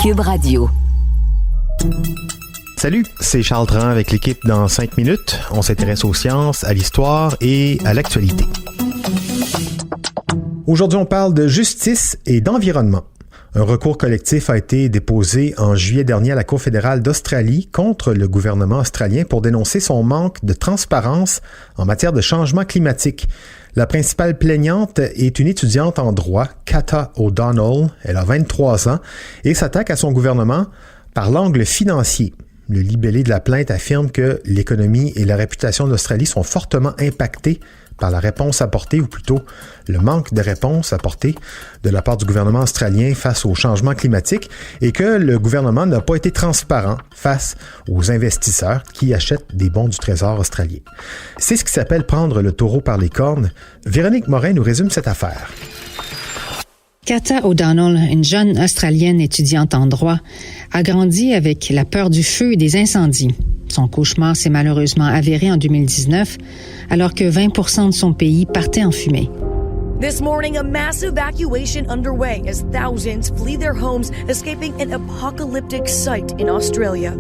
Cube Radio. Salut, c'est Charles Dran avec l'équipe dans 5 minutes. On s'intéresse aux sciences, à l'histoire et à l'actualité. Aujourd'hui, on parle de justice et d'environnement. Un recours collectif a été déposé en juillet dernier à la Cour fédérale d'Australie contre le gouvernement australien pour dénoncer son manque de transparence en matière de changement climatique. La principale plaignante est une étudiante en droit, Kata O'Donnell. Elle a 23 ans et s'attaque à son gouvernement par l'angle financier. Le libellé de la plainte affirme que l'économie et la réputation de l'Australie sont fortement impactées par la réponse apportée, ou plutôt le manque de réponse apportée de la part du gouvernement australien face au changement climatique et que le gouvernement n'a pas été transparent face aux investisseurs qui achètent des bons du Trésor australien. C'est ce qui s'appelle prendre le taureau par les cornes. Véronique Morin nous résume cette affaire. Kata O'Donnell, une jeune Australienne étudiante en droit, a grandi avec la peur du feu et des incendies. Son cauchemar s'est malheureusement avéré en 2019, alors que 20% de son pays partait en fumée. This morning, a mass evacuation underway as thousands flee their homes, escaping an apocalyptic sight in Australia.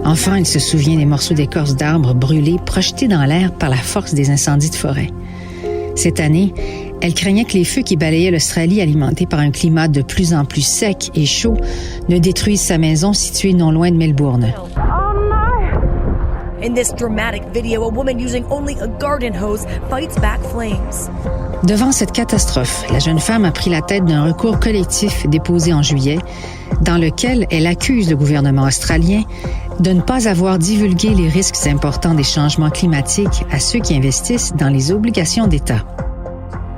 Enfant, elle se souvient des morceaux d'écorce d'arbres brûlés projetés dans l'air par la force des incendies de forêt. Cette année, elle craignait que les feux qui balayaient l'Australie, alimentés par un climat de plus en plus sec et chaud, ne détruisent sa maison située non loin de Melbourne. In this dramatic video, a woman using only a garden hose fights back flames. Devant cette catastrophe, la jeune femme a pris la tête d'un recours collectif déposé en juillet, dans lequel elle accuse le gouvernement australien de ne pas avoir divulgué les risques importants des changements climatiques à ceux qui investissent dans les obligations d'État.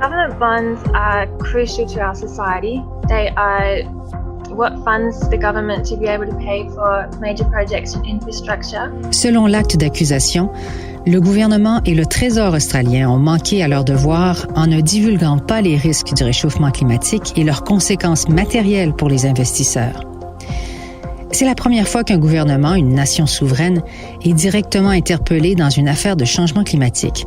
Government bonds are crucial to our society. They are what funds the government to be able to pay for major projects and infrastructure. Selon l'acte d'accusation, le gouvernement et le Trésor australien ont manqué à leur devoir en ne divulguant pas les risques du réchauffement climatique et leurs conséquences matérielles pour les investisseurs. C'est la première fois qu'un gouvernement, une nation souveraine, est directement interpellé dans une affaire de changement climatique.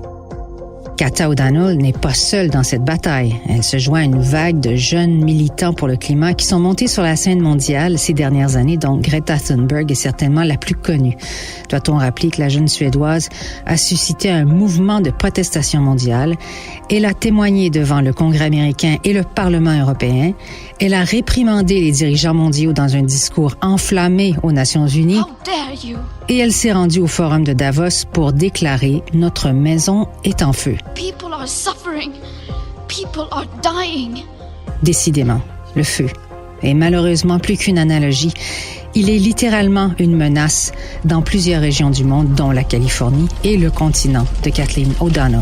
Kata O'Donnell n'est pas seule dans cette bataille. Elle se joint à une vague de jeunes militants pour le climat qui sont montés sur la scène mondiale ces dernières années, dont Greta Thunberg est certainement la plus connue. Doit-on rappeler que la jeune Suédoise a suscité un mouvement de protestation mondiale. Elle a témoigné devant le Congrès américain et le Parlement européen. Elle a réprimandé les dirigeants mondiaux dans un discours enflammé aux Nations unies. How dare you? Et elle s'est rendue au Forum de Davos pour déclarer « Notre maison est en feu ». People are suffering. People are dying. Décidément, le feu est malheureusement plus qu'une analogie. Il est littéralement une menace dans plusieurs régions du monde, dont la Californie et le continent de Kathleen O'Donnell.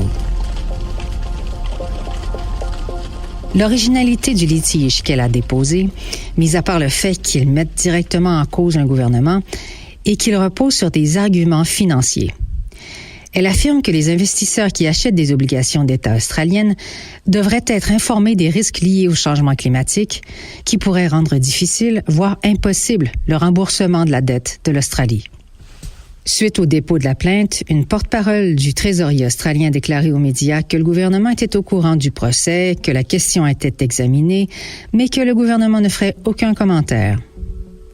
L'originalité du litige qu'elle a déposé, mis à part le fait qu'il mette directement en cause un gouvernement, et qu'il repose sur des arguments financiers. Elle affirme que les investisseurs qui achètent des obligations d'État australiennes devraient être informés des risques liés au changement climatique qui pourraient rendre difficile, voire impossible, le remboursement de la dette de l'Australie. Suite au dépôt de la plainte, une porte-parole du trésorier australien a déclaré aux médias que le gouvernement était au courant du procès, que la question était examinée, mais que le gouvernement ne ferait aucun commentaire.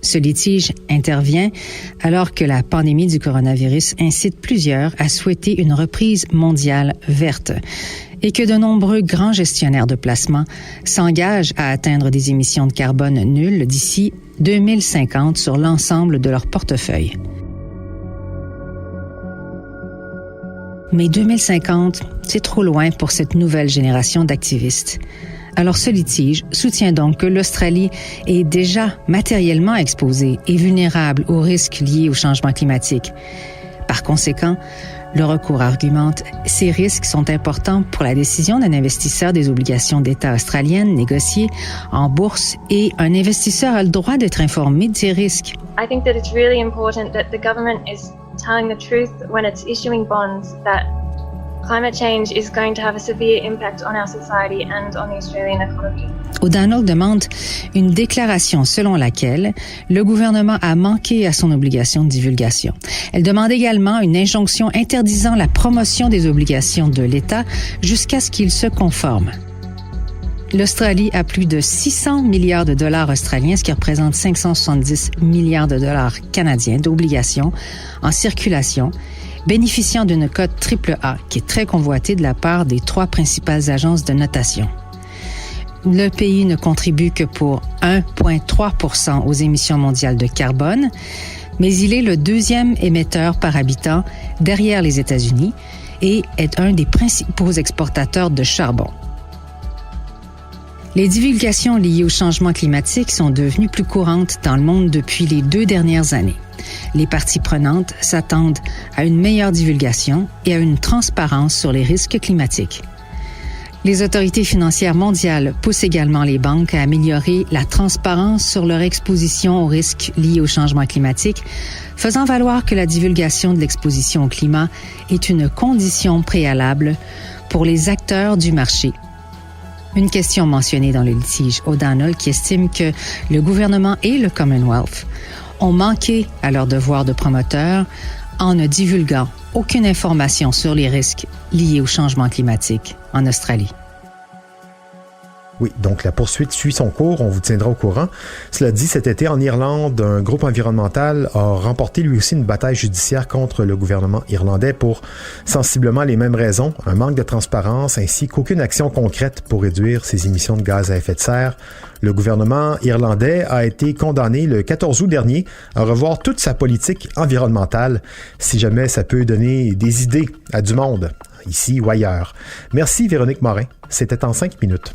Ce litige intervient alors que la pandémie du coronavirus incite plusieurs à souhaiter une reprise mondiale verte et que de nombreux grands gestionnaires de placement s'engagent à atteindre des émissions de carbone nulles d'ici 2050 sur l'ensemble de leur portefeuille. Mais 2050, c'est trop loin pour cette nouvelle génération d'activistes. Alors ce litige soutient donc que l'Australie est déjà matériellement exposée et vulnérable aux risques liés au changement climatique. Par conséquent, le recours argumente ces risques sont importants pour la décision d'un investisseur des obligations d'État australiennes négociées en bourse et un investisseur a le droit d'être informé de ces risques. I think that it's really important that the government is telling the truth when it's issuing bonds that climate change is going to have a severe impact on our society and on the Australian economy. O'Donnell demande une déclaration selon laquelle le gouvernement a manqué à son obligation de divulgation. Elle demande également une injonction interdisant la promotion des obligations de l'État jusqu'à ce qu'il se conforme. L'Australie a plus de 600 milliards de dollars australiens, ce qui représente 570 milliards de dollars canadiens d'obligations en circulation, bénéficiant d'une cote AAA qui est très convoitée de la part des 3 principales agences de notation. Le pays ne contribue que pour 1,3% aux émissions mondiales de carbone, mais il est le 2e émetteur par habitant derrière les États-Unis et est un des principaux exportateurs de charbon. Les divulgations liées au changement climatique sont devenues plus courantes dans le monde depuis les 2 dernières années. Les parties prenantes s'attendent à une meilleure divulgation et à une transparence sur les risques climatiques. Les autorités financières mondiales poussent également les banques à améliorer la transparence sur leur exposition aux risques liés au changement climatique, faisant valoir que la divulgation de l'exposition au climat est une condition préalable pour les acteurs du marché. Une question mentionnée dans le litige O'Donnell qui estime que le gouvernement et le Commonwealth ont manqué à leur devoir de promoteur en ne divulguant aucune information sur les risques liés au changement climatique en Australie. Oui, donc la poursuite suit son cours, on vous tiendra au courant. Cela dit, cet été en Irlande, un groupe environnemental a remporté lui aussi une bataille judiciaire contre le gouvernement irlandais pour sensiblement les mêmes raisons, un manque de transparence ainsi qu'aucune action concrète pour réduire ses émissions de gaz à effet de serre. Le gouvernement irlandais a été condamné le 14 août dernier à revoir toute sa politique environnementale, si jamais ça peut donner des idées à du monde, ici ou ailleurs. Merci Véronique Morin, c'était en 5 minutes.